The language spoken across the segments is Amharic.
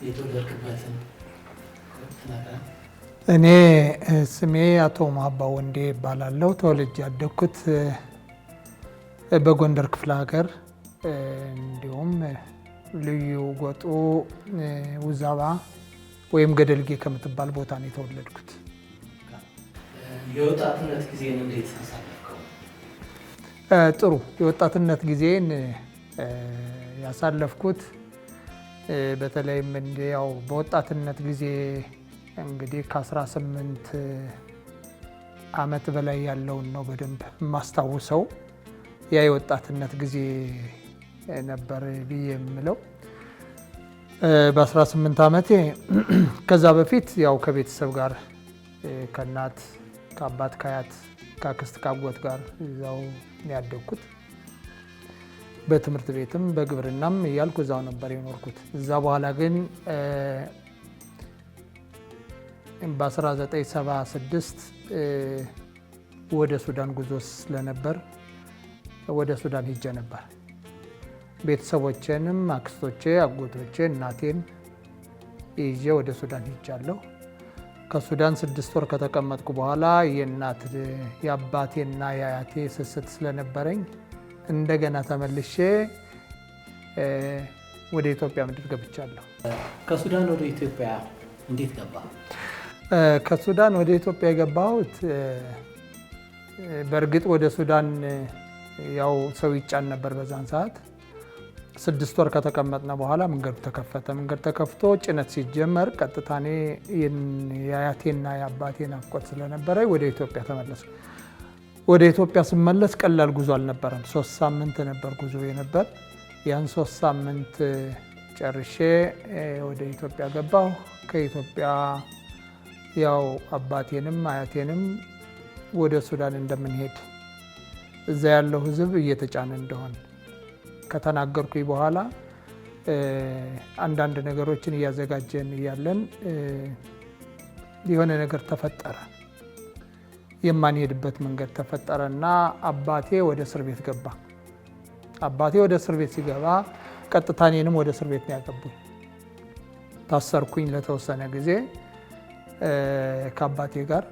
የተወለድክበትን ትነግረን? እኔ ስሜ አቶ ማባ ወንዴ እባላለሁ። ተወልጄ ያደግኩት በጎንደር ክፍለ ሀገር እንዲሁም ልዩ ጎጡ ውዛባ ወይም ገደልጌ ከምትባል ቦታ ነው የተወለድኩት። የወጣትነት ጊዜን እንዴት አሳለፍከው? ጥሩ የወጣትነት ጊዜን ያሳለፍኩት በተለይም ያው በወጣትነት ጊዜ እንግዲህ ከ18 ዓመት በላይ ያለውን ነው በደንብ የማስታውሰው። ያ የወጣትነት ጊዜ ነበር ብዬ የምለው። በ18 ዓመቴ ከዛ በፊት ያው ከቤተሰብ ጋር ከእናት ከአባት ከአያት ከአክስት ከአጎት ጋር እዛው ያደግኩት። በትምህርት ቤትም በግብርናም እያልኩ እዛው ነበር የኖርኩት። እዛ በኋላ ግን በ1976 ወደ ሱዳን ጉዞ ስለነበር ወደ ሱዳን ሄጄ ነበር። ቤተሰቦቼንም አክስቶቼ፣ አጎቶቼ፣ እናቴን ይዤ ወደ ሱዳን ሄጃለሁ። ከሱዳን 6 ወር ከተቀመጥኩ በኋላ የአባቴና የአያቴ ስስት ስለነበረኝ እንደገና ተመልሼ ወደ ኢትዮጵያ ምድር ገብቻለሁ። ከሱዳን ወደ ኢትዮጵያ እንዴት ገባ? ከሱዳን ወደ ኢትዮጵያ የገባሁት በእርግጥ ወደ ሱዳን ያው ሰው ይጫን ነበር በዛን ሰዓት። 6 ወር ከተቀመጥነ በኋላ መንገዱ ተከፈተ። መንገድ ተከፍቶ ጭነት ሲጀመር ቀጥታ እኔ የአያቴና የአባቴ ናፍቆት ስለነበረ ወደ ኢትዮጵያ ተመለስኩ። ወደ ኢትዮጵያ ስመለስ ቀላል ጉዞ አልነበረም። 3 ሳምንት ነበር ጉዞ የነበር። ያን 3 ሳምንት ጨርሼ ወደ ኢትዮጵያ ገባሁ። ከኢትዮጵያ ያው አባቴንም አያቴንም ወደ ሱዳን እንደምንሄድ እዛ ያለው ሕዝብ እየተጫነ እንደሆነ ከተናገርኩኝ በኋላ አንዳንድ ነገሮችን እያዘጋጀን እያለን የሆነ ነገር ተፈጠረ። የማንሄድበት መንገድ ተፈጠረ እና አባቴ ወደ እስር ቤት ገባ። አባቴ ወደ እስር ቤት ሲገባ ቀጥታ እኔንም ወደ እስር ቤት ነው ያገቡኝ። ታሰርኩኝ ለተወሰነ ጊዜ ከአባቴ ጋር።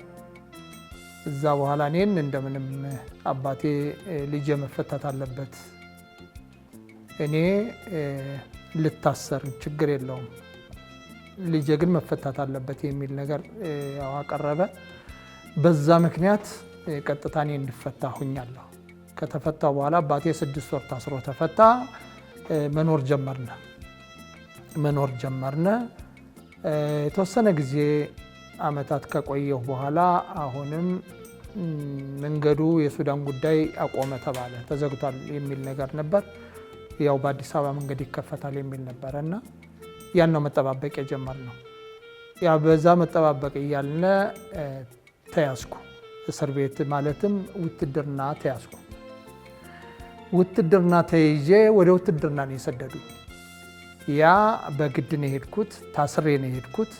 እዛ በኋላ እኔን እንደምንም አባቴ ልጄ መፈታት አለበት፣ እኔ ልታሰር ችግር የለውም፣ ልጄ ግን መፈታት አለበት የሚል ነገር አቀረበ። በዛ ምክንያት ቀጥታ እኔ እንድፈታ ሁኛለሁ። ከተፈታ በኋላ አባቴ 6 ወር ታስሮ ተፈታ። መኖር ጀመርነ። የተወሰነ ጊዜ አመታት ከቆየሁ በኋላ አሁንም መንገዱ የሱዳን ጉዳይ አቆመ ተባለ፣ ተዘግቷል የሚል ነገር ነበር። ያው በአዲስ አበባ መንገድ ይከፈታል የሚል ነበረ እና ያን ነው መጠባበቅ የጀመርነው። ያ በዛ መጠባበቅ እያልን ተያዝኩ። እስር ቤት ማለትም ውትድርና ተያዝኩ። ውትድርና ተይዤ ወደ ውትድርና ነው የሰደዱኝ። ያ በግድ ነው የሄድኩት፣ ታስሬ ነው የሄድኩት።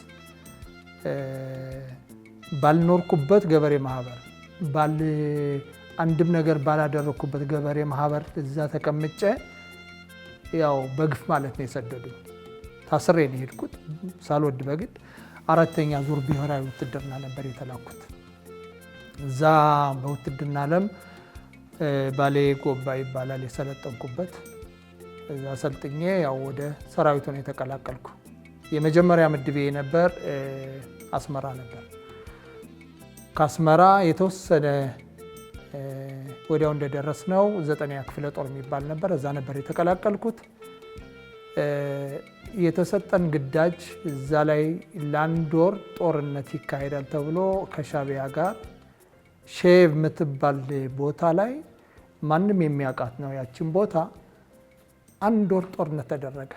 ባልኖርኩበት ገበሬ ማህበር አንድም ነገር ባላደረኩበት ገበሬ ማህበር እዛ ተቀምጬ ያው በግፍ ማለት ነው የሰደዱኝ። ታስሬ ነው የሄድኩት ሳልወድ በግድ። 4ኛ ዙር ብሔራዊ ውትድርና ነበር የተላኩት። እዛ በውትድርና ዓለም ባሌ ጎባ ይባላል የሰለጠንኩበት። እዛ ሰልጥኜ ያው ወደ ሰራዊቱ ነው የተቀላቀልኩ። የመጀመሪያ ምድቤ ነበር አስመራ ነበር። ከአስመራ የተወሰነ ወዲያው እንደደረስነው 9ኛ ክፍለ ጦር የሚባል ነበር፣ እዛ ነበር የተቀላቀልኩት። የተሰጠን ግዳጅ እዛ ላይ ለ1 ወር ጦርነት ይካሄዳል ተብሎ ከሻቢያ ጋር ሼቭ የምትባል ቦታ ላይ ማንም የሚያውቃት ነው። ያችን ቦታ 1 ወር ጦርነት ተደረገ።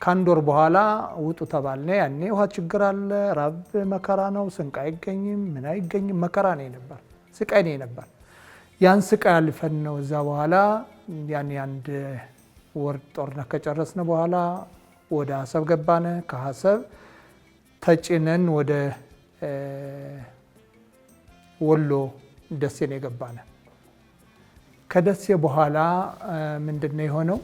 ከ1 ወር በኋላ ውጡ ተባልነ። ያኔ ውሃ ችግር አለ፣ ራብ መከራ ነው፣ ስንቅ አይገኝም፣ ምን አይገኝም፣ መከራ ነው ነበር፣ ስቃይ ነው ነበር። ያን ስቃይ አልፈን ነው እዛ በኋላ ያኔ 1 ወር ጦርነት ከጨረስነ በኋላ ወደ አሰብ ገባነ። ከአሰብ ተጭነን ወደ ወሎ ደሴ ነው የገባነ። ከደሴ በኋላ ምንድነው የሆነው?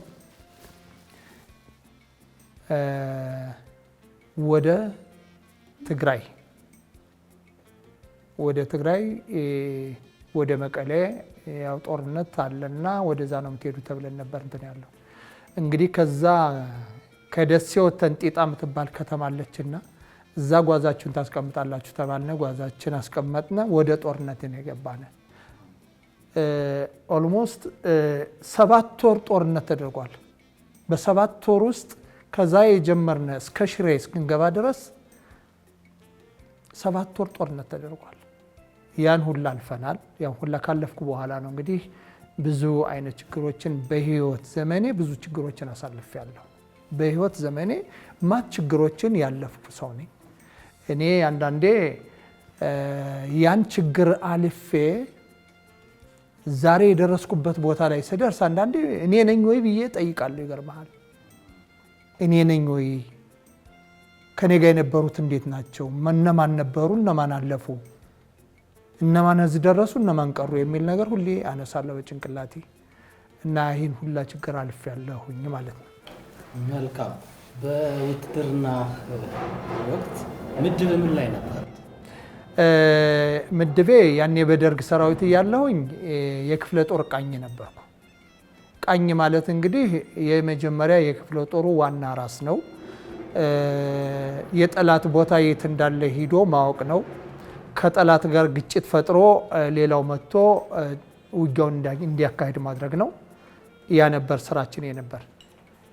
ወደ ትግራይ ወደ መቀሌ ያው ጦርነት አለና ወደዛ ነው የምትሄዱ ተብለን ነበር እንትን ያለው። እንግዲህ ከዛ ከደሴ ወተን ጢጣ የምትባል ከተማ አለችና እዛ ጓዛችሁን ታስቀምጣላችሁ ተባልነ። ጓዛችን አስቀመጥነ። ወደ ጦርነት ነው የገባነ። ኦልሞስት 7 ወር ጦርነት ተደርጓል። በ7 ወር ውስጥ ከዛ የጀመርነ እስከ ሽሬ እስክንገባ ድረስ 7 ወር ጦርነት ተደርጓል። ያን ሁላ አልፈናል። ያን ሁላ ካለፍኩ በኋላ ነው እንግዲህ ብዙ አይነት ችግሮችን በህይወት ዘመኔ ብዙ ችግሮችን አሳልፌያለሁ። በህይወት ዘመኔ ማት ችግሮችን ያለፍኩ ሰው ነኝ። እኔ አንዳንዴ ያን ችግር አልፌ ዛሬ የደረስኩበት ቦታ ላይ ስደርስ አንዳንዴ እኔ ነኝ ወይ ብዬ ጠይቃለሁ። ይገርምሃል፣ እኔ ነኝ ወይ? ከኔ ጋር የነበሩት እንዴት ናቸው? እነማን ነበሩ? እነማን አለፉ? እነማን እዚህ ደረሱ? እነማን ቀሩ? የሚል ነገር ሁሌ አነሳለሁ በጭንቅላቴ እና ይህን ሁላ ችግር አልፌያለሁኝ ማለት ነው። መልካም። በውትድርና ወቅት ምድብ ምን ላይ ነበር? ምድቤ ያኔ በደርግ ሰራዊት እያለሁኝ የክፍለ ጦር ቃኝ ነበርኩ። ቃኝ ማለት እንግዲህ የመጀመሪያ የክፍለ ጦሩ ዋና ራስ ነው። የጠላት ቦታ የት እንዳለ ሂዶ ማወቅ ነው። ከጠላት ጋር ግጭት ፈጥሮ ሌላው መጥቶ ውጊያውን እንዲያካሂድ ማድረግ ነው። ያ ነበር ስራችን የነበር።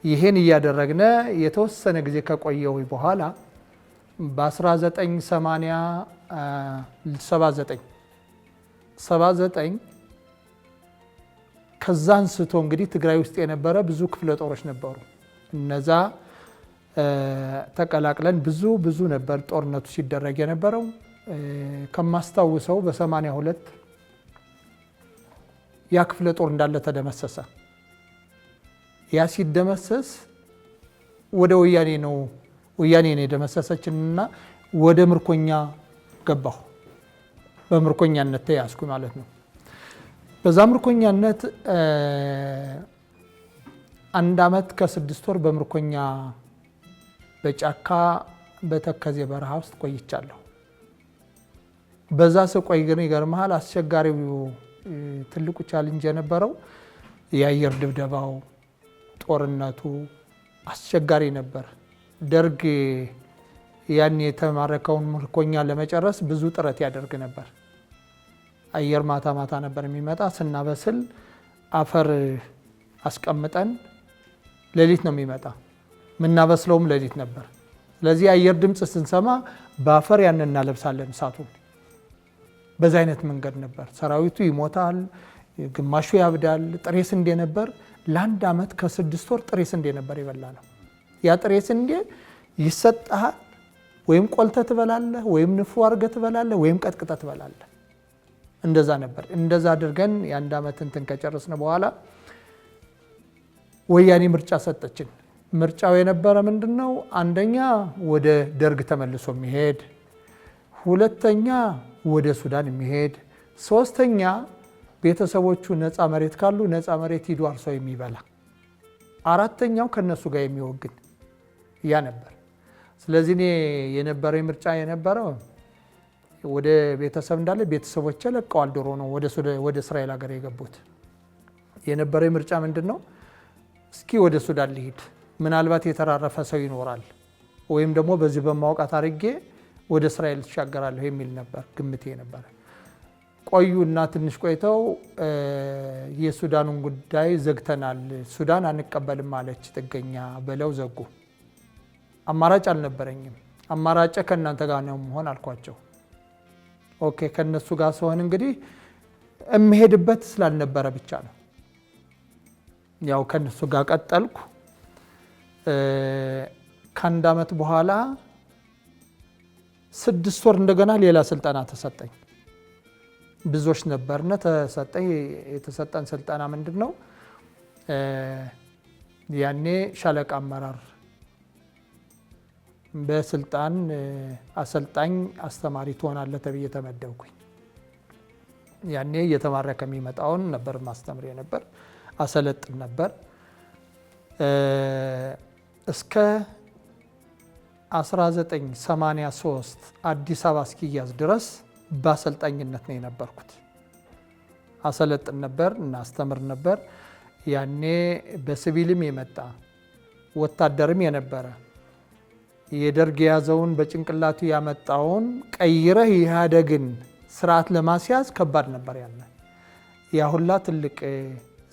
ይህን እያደረግነ የተወሰነ ጊዜ ከቆየው በኋላ በ1979 ከዛ አንስቶ እንግዲህ ትግራይ ውስጥ የነበረ ብዙ ክፍለ ጦሮች ነበሩ። እነዛ ተቀላቅለን ብዙ ነበር ጦርነቱ ሲደረግ የነበረው። ከማስታውሰው በ82 ያ ክፍለ ጦር እንዳለ ተደመሰሰ። ያ ሲደመሰስ ወደ ወያኔ ነው የደመሰሰችንና ወደ ምርኮኛ ገባሁ። በምርኮኛነት ተያዝኩ ማለት ነው። በዛ ምርኮኛነት 1 ዓመት ከ6 ወር በምርኮኛ በጫካ በተከዜ በረሃ ውስጥ ቆይቻለሁ። በዛ ስቆይ ግን ይገርምሃል፣ አስቸጋሪው ትልቁ ቻሌንጅ የነበረው የአየር ድብደባው፣ ጦርነቱ አስቸጋሪ ነበር። ደርግ ያን የተማረከውን ምርኮኛ ለመጨረስ ብዙ ጥረት ያደርግ ነበር። አየር ማታ ማታ ነበር የሚመጣ። ስናበስል አፈር አስቀምጠን ሌሊት ነው የሚመጣ። ምናበስለውም ሌሊት ነበር። ስለዚህ አየር ድምፅ ስንሰማ በአፈር ያን እናለብሳለን እሳቱን። በዛ አይነት መንገድ ነበር። ሰራዊቱ ይሞታል፣ ግማሹ ያብዳል። ጥሬ ስንዴ ነበር። ለ1 ዓመት ከ6 ወር ጥሬ ስንዴ ነበር የበላ ነው። ያ ጥሬ ስንዴ ይሰጣል። ወይም ቆልተ ትበላለህ፣ ወይም ንፉ አርገ ትበላለህ፣ ወይም ቀጥቅጠ ትበላለህ። እንደዛ ነበር። እንደዛ አድርገን የ1 ዓመት እንትን ከጨረስን በኋላ ወያኔ ምርጫ ሰጠችን። ምርጫው የነበረ ምንድነው? አንደኛ ወደ ደርግ ተመልሶ የሚሄድ፣ ሁለተኛ ወደ ሱዳን የሚሄድ፣ ሶስተኛ ቤተሰቦቹ ነፃ መሬት ካሉ ነፃ መሬት ሂዶ አርሶ የሚበላ፣ አራተኛው ከነሱ ጋር የሚወግን ያ ነበር። ስለዚህ እኔ የነበረው ምርጫ የነበረው ወደ ቤተሰብ እንዳለ ቤተሰቦቼ ለቀዋል። ድሮ ነው ወደ እስራኤል ሀገር የገቡት። የነበረው ምርጫ ምንድነው? እስኪ ወደ ሱዳን ልሂድ፣ ምናልባት የተራረፈ ሰው ይኖራል፣ ወይም ደግሞ በዚህ በማውቃት አድርጌ ወደ እስራኤል ተሻገራለሁ የሚል ነበር ግምቴ ነበር። ቆዩና ትንሽ ቆይተው የሱዳኑን ጉዳይ ዘግተናል፣ ሱዳን አንቀበልም አለች ጥገኛ ብለው ዘጉ። አማራጭ አልነበረኝም። አማራጭ ከእናንተ ጋር ነው መሆን አልኳቸው። ኦኬ፣ ከነሱ ጋር ሲሆን እንግዲህ እምሄድበት ስላልነበረ ብቻ ነው። ያው ከነሱ ጋር ቀጠልኩ። ከ1 ዓመት በኋላ 6 ወር እንደገና ሌላ ስልጠና ተሰጠኝ። ብዙዎች ነበርነ ተሰጠኝ። የተሰጠን ስልጠና ምንድን ነው? ያኔ ሻለቃ አመራር በስልጣን አሰልጣኝ አስተማሪ ትሆናለህ ተብዬ ተመደብኩኝ። ያኔ እየተማረከ የሚመጣውን ነበር ማስተምር ነበር፣ አሰለጥን ነበር። እስከ 1983 አዲስ አበባ እስኪያዝ ድረስ በአሰልጣኝነት ነው የነበርኩት። አሰለጥን ነበር እና አስተምር ነበር። ያኔ በሲቪልም የመጣ ወታደርም የነበረ የደርግ የያዘውን በጭንቅላቱ ያመጣውን ቀይረህ ኢህአዴግን ስርዓት ለማስያዝ ከባድ ነበር። ያ ሁላ ትልቅ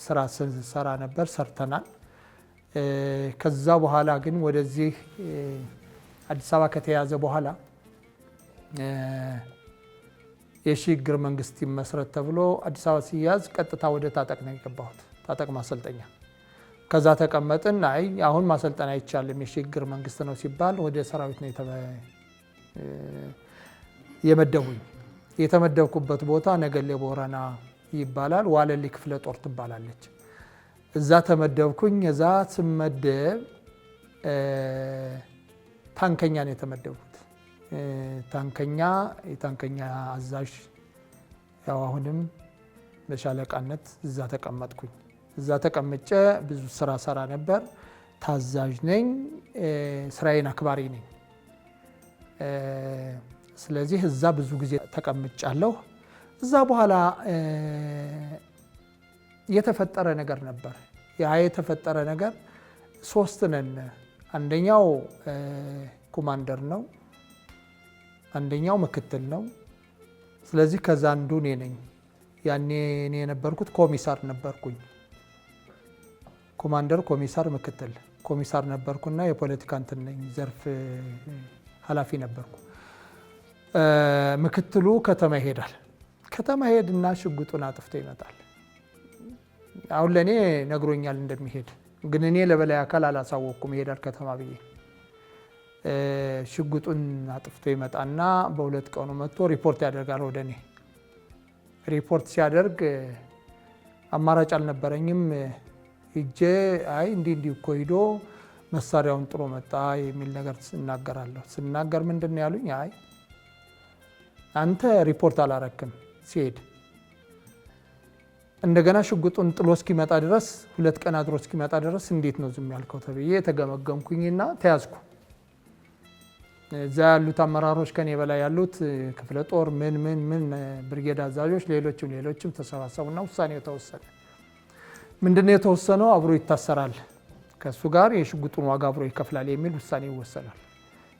ስራ ስንሰራ ነበር፣ ሰርተናል። ከዛ በኋላ ግን ወደዚህ አዲስ አበባ ከተያዘ በኋላ የሽግግር መንግስት ይመስረት ተብሎ አዲስ አበባ ሲያዝ ቀጥታ ወደ ታጠቅ ነው የገባሁት፣ ታጠቅ ማሰልጠኛ። ከዛ ተቀመጥን። አይ አሁን ማሰልጠን አይቻልም የሽግግር መንግስት ነው ሲባል ወደ ሰራዊት ነው የመደቡኝ። የተመደብኩበት ቦታ ነገሌ ቦረና ይባላል። ዋለሊ ክፍለ ጦር ትባላለች። እዛ ተመደብኩኝ። እዛ ስመደብ ታንከኛ ነው የተመደብኩት። የታንከኛ አዛዥ፣ ያው አሁንም በሻለቃነት እዛ ተቀመጥኩኝ። እዛ ተቀምጬ ብዙ ስራ ሰራ ነበር። ታዛዥ ነኝ፣ ስራዬን አክባሪ ነኝ። ስለዚህ እዛ ብዙ ጊዜ ተቀምጫለሁ። እዛ በኋላ የተፈጠረ ነገር ነበር። ያ የተፈጠረ ነገር 3 ነን። አንደኛው ኮማንደር ነው፣ አንደኛው ምክትል ነው። ስለዚህ ከዛ አንዱ እኔ ነኝ። ያኔ እኔ የነበርኩት ኮሚሳር ነበርኩኝ። ኮማንደር፣ ኮሚሳር፣ ምክትል። ኮሚሳር ነበርኩና የፖለቲካ እንትን ነኝ፣ ዘርፍ ኃላፊ ነበርኩ። ምክትሉ ከተማ ይሄዳል። ከተማ ሄድና ሽጉጡን አጥፍቶ ይመጣል። አሁን ለእኔ ነግሮኛል እንደሚሄድ፣ ግን እኔ ለበላይ አካል አላሳወቅኩም ይሄዳል ከተማ ብዬ። ሽጉጡን አጥፍቶ ይመጣና በ2 ቀኑ መጥቶ ሪፖርት ያደርጋል ወደ እኔ። ሪፖርት ሲያደርግ አማራጭ አልነበረኝም። ሂጄ አይ እንዲህ እኮ ሂዶ መሳሪያውን ጥሎ መጣ የሚል ነገር እናገራለሁ። ስናገር ምንድን ነው ያሉኝ? አይ አንተ ሪፖርት አላረክም ሲሄድ እንደገና ሽጉጡን ጥሎ እስኪመጣ ድረስ 2 ቀን አድሮ እስኪመጣ ድረስ እንዴት ነው ዝም ያልከው ተብዬ የተገመገምኩኝና ተያዝኩ። እዛ ያሉት አመራሮች ከኔ በላይ ያሉት ክፍለ ጦር ምን ብርጌድ አዛዦች ሌሎችም ተሰባሰቡና ውሳኔው ተወሰነ። ምንድነው የተወሰነው? አብሮ ይታሰራል፣ ከሱ ጋር የሽጉጡን ዋጋ አብሮ ይከፍላል የሚል ውሳኔ ይወሰናል።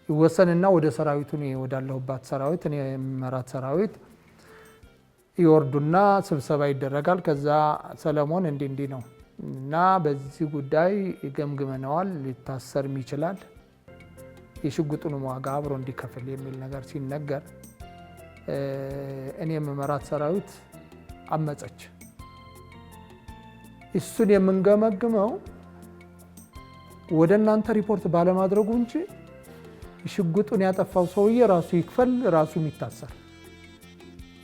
ይወሰንና ወደ ሰራዊቱ ወዳለሁባት ሰራዊት እኔ የመራት ሰራዊት ይወርዱና ስብሰባ ይደረጋል። ከዛ ሰለሞን እንዲህ ነው እና በዚህ ጉዳይ ገምግመነዋል፣ ሊታሰርም ይችላል፣ የሽጉጡን ዋጋ አብሮ እንዲከፍል የሚል ነገር ሲነገር እኔ የመራት ሰራዊት አመፀች። እሱን የምንገመግመው ወደ እናንተ ሪፖርት ባለማድረጉ እንጂ ሽጉጡን ያጠፋው ሰውዬ ራሱ ይክፈል፣ ራሱ ይታሰር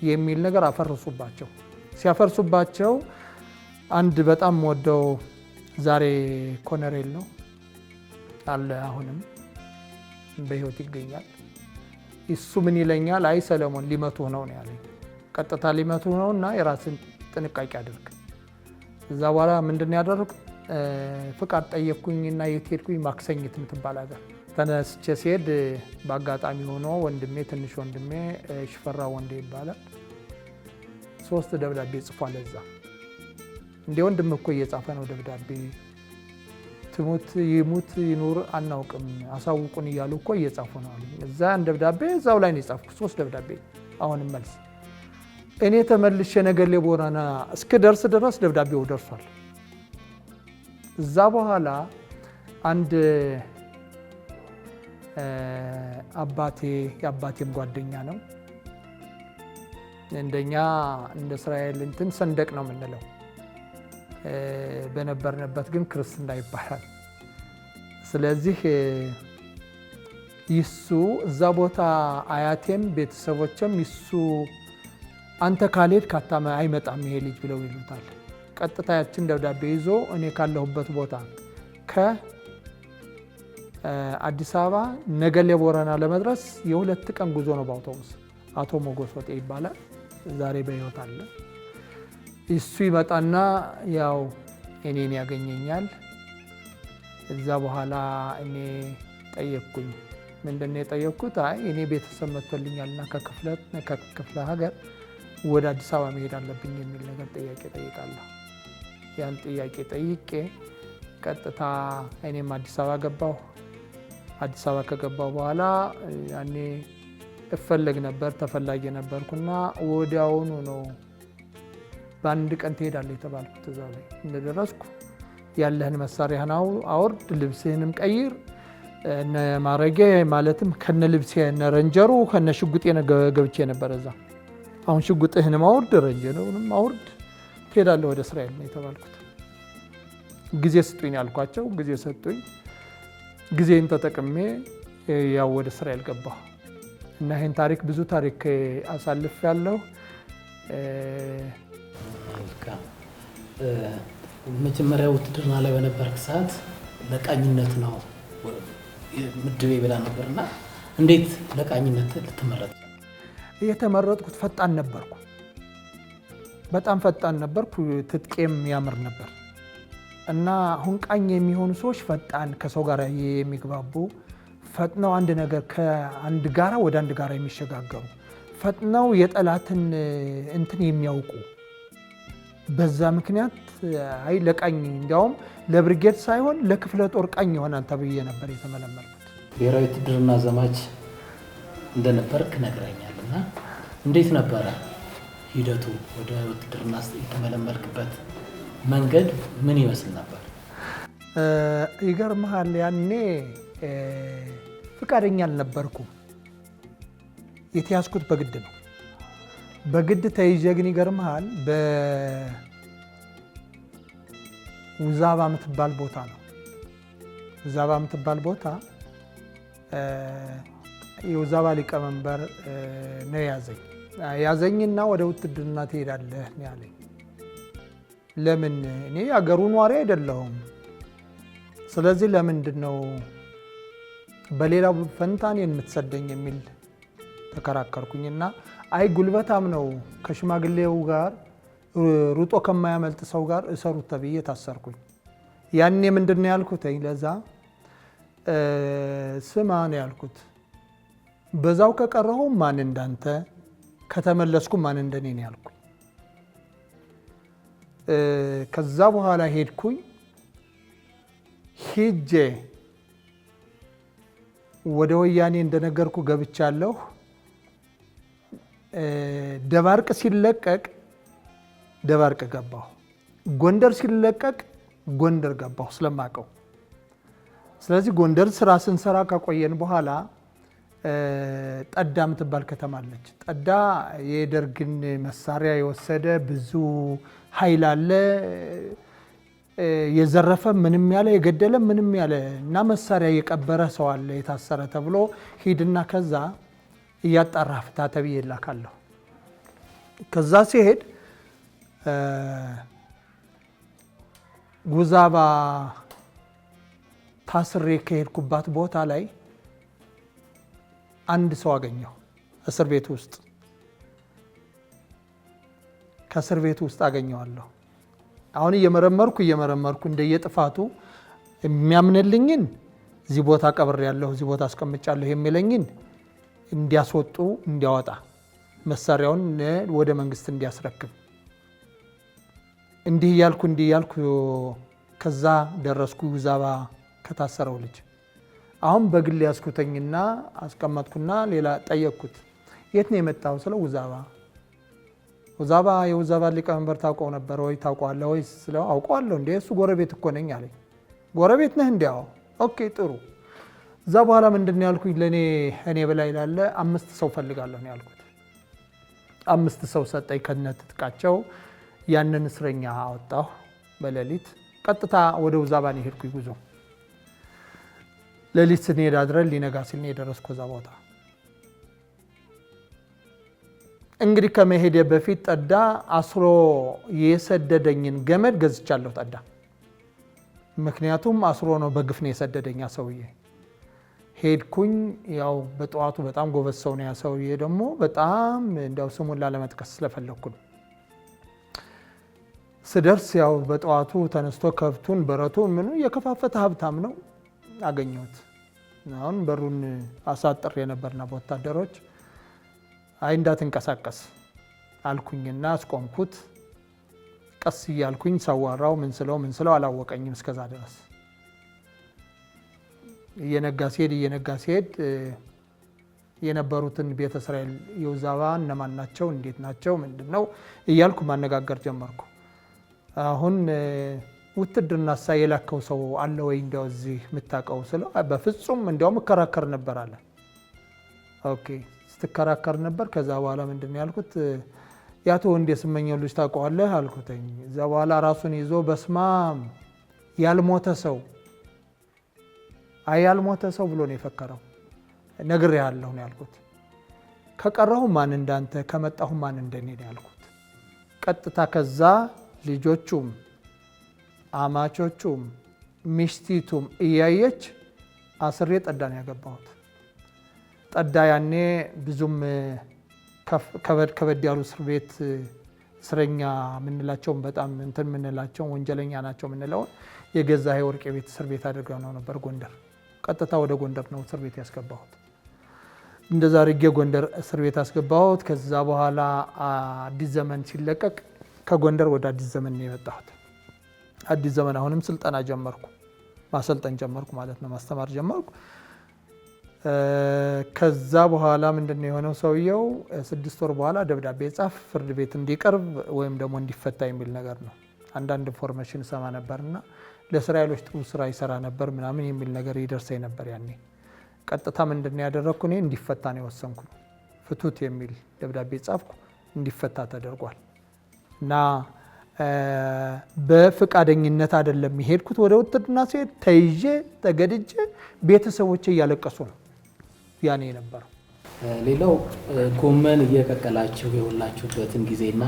የሚል ነገር አፈርሱባቸው። ሲያፈርሱባቸው አንድ በጣም ወደው ዛሬ ኮሎኔል ነው አለ፣ አሁንም በህይወት ይገኛል። እሱ ምን ይለኛል? አይ ሰለሞን ሊመቱ ነው ያለኝ። ቀጥታ ሊመቱ ነው እና የራስን ጥንቃቄ አድርግ። እዛ በኋላ ምንድን ያደረኩት? ፍቃድ ጠየቅኩኝና የት ሄድኩኝ? ማክሰኝት የምትባል ሀገር ተነስቼ ሲሄድ በአጋጣሚ ሆኖ ወንድሜ፣ ትንሽ ወንድሜ ሽፈራ ወንዴ ይባላል፣ 3 ደብዳቤ ጽፏል። እዛ እንደ ወንድም እኮ እየጻፈ ነው ደብዳቤ፣ ትሙት ይሙት ይኑር አናውቅም፣ አሳውቁን እያሉ እኮ እየጻፉ ነው አሉ። እዛ ደብዳቤ እዛው ላይ ነው የጻፍኩት፣ 3 ደብዳቤ። አሁንም መልስ እኔ ተመልሼ ነገሌ ቦረና እስክደርስ ድረስ ደብዳቤው ደርሷል። እዛ በኋላ አንድ የአባቴም ጓደኛ ነው፣ እንደኛ እንደ እስራኤል እንትን ሰንደቅ ነው የምንለው፣ በነበርንበት ግን ክርስትና ይባላል። ስለዚህ ይሱ እዛ ቦታ አያቴም ቤተሰቦችም ይሱ አንተ ካልሄድ ካታመ አይመጣም ይሄ ልጅ ብለው ይሉታል። ቀጥታ ያችን ደብዳቤ ይዞ እኔ ካለሁበት ቦታ ከአዲስ አበባ ነገሌ ቦረና ለመድረስ የ2 ቀን ጉዞ ነው በአውቶቡስ። አቶ ሞጎስ ወጤ ይባላል፣ ዛሬ በሕይወት አለ። እሱ ይመጣና ያው እኔን ያገኘኛል። እዛ በኋላ እኔ ጠየቅኩኝ፣ ምንድነው የጠየቅኩት? አይ እኔ ቤተሰብ መጥቶልኛልና ከክፍለ ሀገር ወደ አዲስ አበባ መሄድ አለብኝ የሚል ነገር ጥያቄ ጠይቃለሁ። ያን ጥያቄ ጠይቄ ቀጥታ እኔም አዲስ አበባ ገባሁ። አዲስ አበባ ከገባሁ በኋላ ያኔ እፈለግ ነበር፣ ተፈላጊ ነበርኩና ወዲያውኑ ነው በአንድ ቀን ትሄዳለህ የተባልኩት። እዛው ላይ እንደደረስኩ ያለህን መሳሪያህን አውርድ፣ ልብስህንም ቀይር፣ እነ ማረጌ ማለትም ከነ ልብሴ እነ ረንጀሩ ከነ ሽጉጤ ገብቼ ነበር እዛ። አሁን ሽጉጥህንም አውርድ፣ ረንጀሩንም አውርድ፣ ትሄዳለህ ወደ እስራኤል ነው የተባልኩት። ጊዜ ስጡኝ ያልኳቸው ጊዜ ሰጡኝ። ጊዜን ተጠቅሜ ያው ወደ እስራኤል ገባሁ እና ይህን ታሪክ ብዙ ታሪክ አሳልፍ ያለው። መጀመሪያ ውትድርና ላይ በነበርክ ሰዓት ለቃኝነት ነው ምድቤ ብላ ነበርና እንዴት ለቃኝነት ልትመረጥ? የተመረጥኩት ፈጣን ነበርኩ፣ በጣም ፈጣን ነበርኩ። ትጥቄም ያምር ነበር እና አሁን ቃኝ የሚሆኑ ሰዎች ፈጣን፣ ከሰው ጋር የሚግባቡ ፈጥነው አንድ ነገር ከአንድ ጋራ ወደ አንድ ጋራ የሚሸጋገሩ ፈጥነው የጠላትን እንትን የሚያውቁ። በዛ ምክንያት አይ ለቃኝ እንዲያውም ለብርጌድ ሳይሆን ለክፍለ ጦር ቃኝ ይሆናል ተብዬ ነበር የተመለመልኩት። ብሔራዊ ውትድርና ዘማች እንደነበርክ ነግረኛልና እንዴት ነበረ ሂደቱ? ወደ ውትድርና የተመለመልክበት መንገድ ምን ይመስል ነበር? ይገርምሃል፣ ያኔ ፍቃደኛ አልነበርኩም። የተያዝኩት በግድ ነው። በግድ ተይዤ ግን ይገርምሃል በውዛባ የምትባል ቦታ ነው። ውዛባ የምትባል ቦታ የውዛባ ሊቀመንበር ነው ያዘኝና ወደ ውትድርና ትሄዳለህ ነው ያለኝ። ለምን? እኔ የአገሩ ኗሪ አይደለሁም። ስለዚህ ለምንድን ነው በሌላው ፈንታን የምትሰደኝ የሚል ተከራከርኩኝና አይ ጉልበታም ነው ከሽማግሌው ጋር ሩጦ ከማያመልጥ ሰው ጋር እሰሩት ተብዬ ታሰርኩኝ። ያኔ ምንድን ነው ያልኩት? ለዛ ስማ ነው ያልኩት፣ በዛው ከቀረሁ ማን እንዳንተ ከተመለስኩ ማን እንደኔ ነው ያልኩኝ። ከዛ በኋላ ሄድኩኝ። ሄጄ ወደ ወያኔ እንደነገርኩ ገብቻለሁ። ደባርቅ ሲለቀቅ ደባርቅ ገባሁ። ጎንደር ሲለቀቅ ጎንደር ገባሁ ስለማቀው። ስለዚህ ጎንደር ስራ ስንሰራ ከቆየን በኋላ ጠዳ የምትባል ከተማ አለች። ጠዳ የደርግን መሳሪያ የወሰደ ብዙ ኃይል አለ፣ የዘረፈ ምንም ያለ የገደለ ምንም ያለ እና መሳሪያ የቀበረ ሰው አለ የታሰረ ተብሎ ሂድና ከዛ እያጣራ ፍታ ተብዬ እላካለሁ። ከዛ ሲሄድ ውዛባ ታስሬ ከሄድኩባት ቦታ ላይ አንድ ሰው አገኘሁ እስር ቤት ውስጥ። ከእስር ቤት ውስጥ አገኘዋለሁ። አሁን እየመረመርኩ እንደየጥፋቱ የሚያምንልኝን እዚህ ቦታ ቀብሬያለሁ፣ እዚህ ቦታ አስቀምጫለሁ የሚለኝን እንዲያስወጡ እንዲያወጣ መሳሪያውን ወደ መንግስት እንዲያስረክብ እንዲህ እያልኩ ከዛ ደረስኩ። ውዛባ ከታሰረው ልጅ አሁን በግል ያስኩተኝና አስቀመጥኩና ሌላ ጠየቅኩት። የት ነው የመጣው ስለው ውዛባ የውዛባ ሊቀመንበር ታውቀው ነበር ወይ ታውቀዋለህ ወይ ስለው አውቀዋለሁ። እንዴ እሱ ጎረቤት እኮ ነኝ አለኝ። ጎረቤት ነህ? እንዲያው ኦኬ ጥሩ። እዛ በኋላ ምንድን ነው ያልኩኝ? እኔ በላይ ላለ 5 ሰው ፈልጋለሁ ነው ያልኩት። 5 ሰው ሰጠኝ ከነትጥቃቸው። ያንን እስረኛ አወጣሁ በሌሊት። ቀጥታ ወደ ውዛባ ነው ሄድኩኝ ጉዞ። ሌሊት ስንሄድ አድረን ሊነጋ ሲል ነው የደረስኩ እዛ ቦታ። እንግዲህ ከመሄዴ በፊት ጠዳ አስሮ የሰደደኝን ገመድ ገዝቻለሁ ጠዳ። ምክንያቱም አስሮ ነው በግፍ ነው የሰደደኛ ሰውዬ። ሄድኩኝ። ያው በጠዋቱ በጣም ጎበዝ ሰው ነው ያ ሰውዬ። ደግሞ በጣም እንደው ስሙን ላለመጥቀስ ስለፈለኩ ነው። ስደርስ ያው በጠዋቱ ተነስቶ ከብቱን በረቱ ምኑ የከፋፈተ ሀብታም ነው አገኘሁት። አሁን በሩን አሳጥሬ ነበርና በወታደሮች አይ እንዳትንቀሳቀስ አልኩኝና አስቆምኩት። ቀስ እያልኩኝ ሳዋራው ምን ስለው አላወቀኝም እስከዛ ድረስ። እየነጋ ሲሄድ የነበሩትን ቤተ እስራኤል የውዛባ እነማን ናቸው፣ እንዴት ናቸው፣ ምንድነው እያልኩ ማነጋገር ጀመርኩ። አሁን ውትድርና የላከው ሰው አለ ወይ እንደው እዚህ የምታውቀው ስለው በፍጹም እንዲያውም እከራከር ነበር አለ። ኦኬ ስትከራከር ነበር። ከዛ በኋላ ምንድነው ያልኩት ያቶ ወንዴ ስመኘው ልጅ ታውቀዋለህ አልኩትኝ። እዛ በኋላ ራሱን ይዞ በስማም ያልሞተ ሰው ያልሞተ ሰው ብሎ ነው የፈከረው። ነግሬሃለሁ ነው ያልኩት። ከቀረሁ ማን እንዳንተ ከመጣሁ ማን እንደኔ ነው ያልኩት። ቀጥታ ከዛ ልጆቹም አማቾቹም ሚስቲቱም እያየች አስሬ ጠዳ ነው ያገባሁት። ጠዳ ያኔ ብዙም ከበድ ያሉ እስር ቤት እስረኛ ምንላቸውን በጣም እንትን ምንላቸውን ወንጀለኛ ናቸው ምንለውን የገዛ ወርቅ ቤት እስር ቤት አድርገው ነው ነበር ጎንደር። ቀጥታ ወደ ጎንደር ነው እስር ቤት ያስገባሁት። እንደዛ አድርጌ ጎንደር እስር ቤት ያስገባሁት። ከዛ በኋላ አዲስ ዘመን ሲለቀቅ ከጎንደር ወደ አዲስ ዘመን ነው የመጣሁት። አዲስ ዘመን አሁንም ስልጠና ጀመርኩ፣ ማሰልጠን ጀመርኩ ማለት ነው፣ ማስተማር ጀመርኩ። ከዛ በኋላ ምንድነው የሆነው ሰውየው 6 ወር በኋላ ደብዳቤ ጻፍ ፍርድ ቤት እንዲቀርብ ወይም ደግሞ እንዲፈታ የሚል ነገር ነው። አንዳንድ ኢንፎርሜሽን ሰማ ነበርና ለእስራኤሎች ጥሩ ስራ ይሰራ ነበር ምናምን የሚል ነገር ይደርሰኝ ነበር ያኔ። ቀጥታ ምንድነው ያደረኩ እኔ እንዲፈታ ነው የወሰንኩ። ፍቱት የሚል ደብዳቤ ጻፍኩ፣ እንዲፈታ ተደርጓል። እና በፍቃደኝነት አይደለም የሄድኩት ወደ ውትድርና ሲሄድ ተይዤ ተገድጄ ቤተሰቦቼ እያለቀሱ ነው ያኔ የነበረው። ሌላው ጎመን እየቀቀላችሁ የወላችሁበትን ጊዜና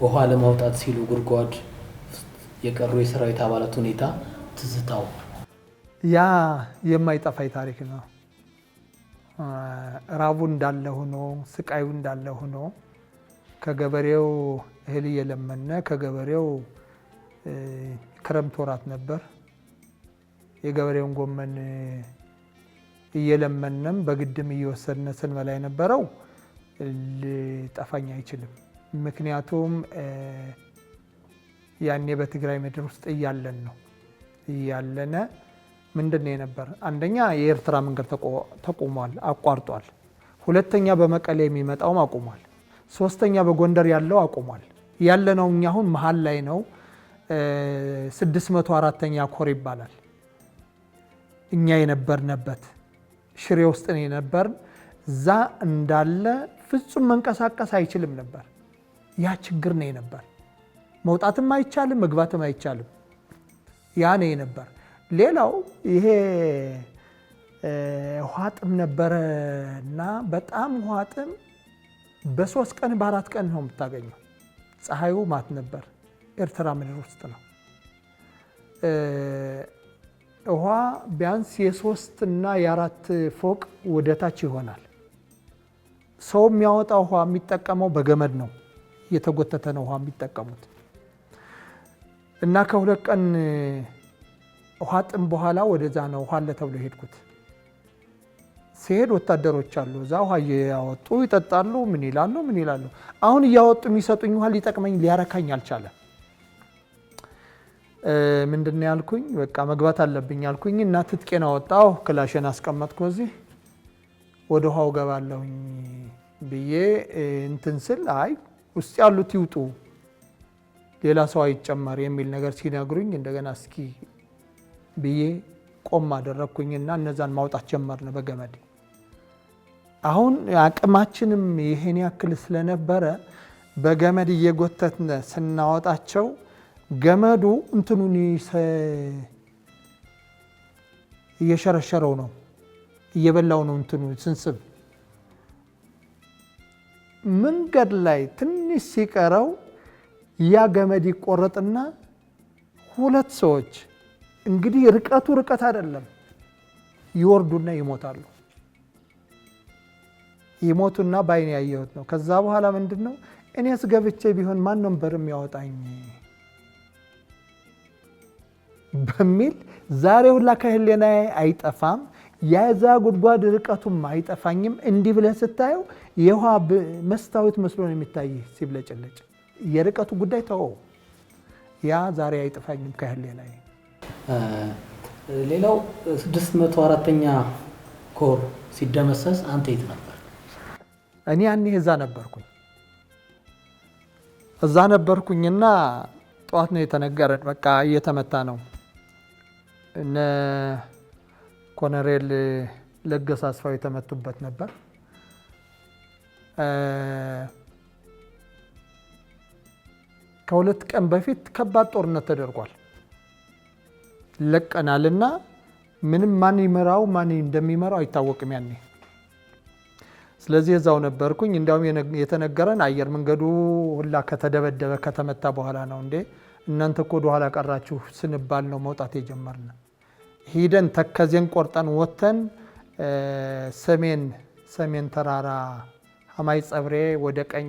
ውሃ ለማውጣት ሲሉ ጉድጓድ የቀሩ የሰራዊት አባላት ሁኔታ ትዝታው ያ የማይጠፋኝ ታሪክ ነው። ራቡ እንዳለ ሆኖ ስቃዩ እንዳለ ሆኖ ከገበሬው እህል እየለመነ ከገበሬው ክረምት ወራት ነበር። የገበሬውን ጎመን እየለመነም በግድም እየወሰድን ስንበላ የነበረው ሊጠፋኝ አይችልም። ምክንያቱም ያኔ በትግራይ ምድር ውስጥ እያለን ነው እያለነ ምንድነው የነበር አንደኛ የኤርትራ መንገድ ተቆሟል፣ አቋርጧል። ሁለተኛ በመቀሌ የሚመጣውም አቁሟል። ሶስተኛ በጎንደር ያለው አቁሟል። ያለነው እኛ አሁን መሃል ላይ ነው። 604ኛ ኮር ይባላል። እኛ የነበርንበት ሽሬ ውስጥ ነው የነበርን። እዛ እንዳለ ፍጹም መንቀሳቀስ አይችልም ነበር። ያ ችግር ነው የነበር። መውጣትም አይቻልም፣ መግባትም አይቻልም። ያ ነው የነበር። ሌላው ይሄ ውሃ ጥም ነበረና በጣም ውሃ ጥም በ3 ቀን በ4 ቀን ነው የምታገኘው። ፀሐዩ ማት ነበር። ኤርትራ ምድር ውስጥ ነው። ውሃ ቢያንስ የ3 እና የ4 ፎቅ ወደታች ይሆናል። ሰው የሚያወጣ ውሃ የሚጠቀመው በገመድ ነው፣ እየተጎተተ ነው ውሃ የሚጠቀሙት። እና ከ2 ቀን ውሃ ጥም በኋላ ወደዛ ነው ውሃ አለ ተብሎ ሄድኩት። ሲሄድ ወታደሮች አሉ እዛ ውሃ እያወጡ ይጠጣሉ። ምን ይላሉ። አሁን እያወጡ የሚሰጡኝ ውሃ ሊጠቅመኝ ሊያረካኝ አልቻለም። ምንድነው ያልኩኝ፣ በቃ መግባት አለብኝ ያልኩኝ እና ትጥቄን አወጣሁ፣ ክላሽን አስቀመጥኩ። እዚህ ወደ ውሃው ገባለሁኝ ብዬ እንትን ስል አይ ውስጥ ያሉት ይውጡ ሌላ ሰው አይጨመር የሚል ነገር ሲነግሩኝ እንደገና እስኪ ብዬ ቆም አደረግኩኝና እነዛን ማውጣት ጀመርን በገመድ። አሁን አቅማችንም ይሄን ያክል ስለነበረ በገመድ እየጎተትን ስናወጣቸው ገመዱ እንትኑን እየሸረሸረው ነው፣ እየበላው ነው። እንትኑ ስንስብ መንገድ ላይ ትንሽ ሲቀረው ያ ገመድ ይቆረጥና 2 ሰዎች እንግዲህ ርቀቱ ርቀት አይደለም ይወርዱና ይሞታሉ። ይሞቱና ባይኔ ያየሁት ነው። ከዛ በኋላ ምንድነው እኔስ ገብቼ ቢሆን ማን ነበር የሚያወጣኝ በሚል ዛሬ ሁላ ከህሊናዬ አይጠፋም። የዛ ጉድጓድ ርቀቱም አይጠፋኝም። እንዲህ ብለህ ስታየው የውሃ መስታወት መስሎ ነው የሚታይ ሲብለጭለጭ። የርቀቱ ጉዳይ ተወው፣ ያ ዛሬ አይጠፋኝም ከህሌ ላይ። ሌላው 604ኛ ኮር ሲደመሰስ አንተ የት ነበር? እኔ ያኔ እዛ ነበርኩኝና ጠዋት ነው የተነገረን። በቃ እየተመታ ነው። እነ ኮሎኔል ለገሰ አስፋው የተመቱበት ነበር። ከሁለት ቀን በፊት ከባድ ጦርነት ተደርጓል። ለቀናልና ምንም ማን ይመራው ማን እንደሚመራው አይታወቅም ያኔ። ስለዚህ እዛው ነበርኩኝ። እንዲያውም የተነገረን አየር መንገዱ ሁላ ከተደበደበ ከተመታ በኋላ ነው እንዴ እናንተ እኮ ወደ ኋላ ቀራችሁ ስንባል ነው መውጣት የጀመርነ። ሂደን ተከዜን ቆርጠን ወተን ሰሜን ተራራ ሀማይ ጸብሬ ወደ ቀኝ